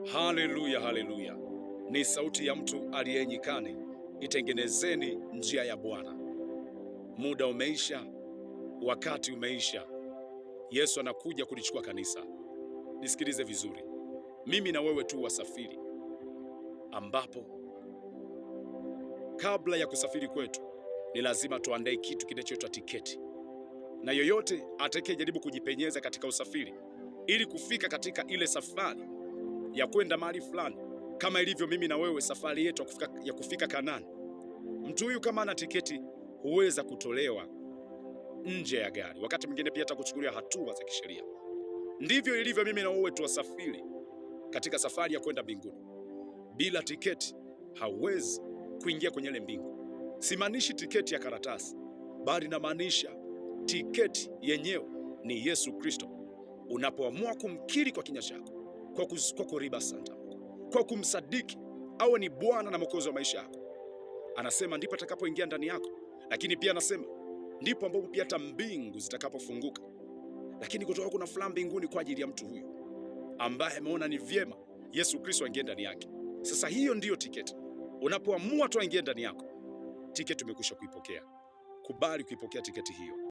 Haleluya, haleluya! Ni sauti ya mtu aliye nyikani, itengenezeni njia ya Bwana. Muda umeisha, wakati umeisha. Yesu anakuja kulichukua kanisa. Nisikilize vizuri, mimi na wewe tu wasafiri, ambapo kabla ya kusafiri kwetu ni lazima tuandae kitu kinachoitwa tiketi, na yoyote atakayejaribu kujipenyeza katika usafiri ili kufika katika ile safari ya kwenda mahali fulani, kama ilivyo mimi na wewe safari yetu ya kufika Kanaani, mtu huyu kama ana tiketi huweza kutolewa nje ya gari, wakati mwingine pia hata kuchukulia hatua za kisheria. Ndivyo ilivyo mimi na wewe tuwasafiri katika safari ya kwenda mbinguni. Bila tiketi hauwezi kuingia kwenye ile mbingu. Simaanishi tiketi ya karatasi, bali namaanisha tiketi yenyewe ni Yesu Kristo. Unapoamua kumkiri kwa kinywa chako, kwa kuriba santa, kwa kumsadiki awe ni Bwana na Mwokozi wa maisha yako, anasema ndipo atakapoingia ndani yako. Lakini pia anasema ndipo ambapo pia hata mbingu zitakapofunguka. Lakini kutoka kuna furaha mbinguni kwa ajili ya mtu huyu ambaye ameona ni vyema Yesu Kristo aingie ndani yake. Sasa hiyo ndiyo tiketi. Unapoamua tu aingie ndani yako, tiketi umekwisha kuipokea. Kubali kuipokea tiketi hiyo.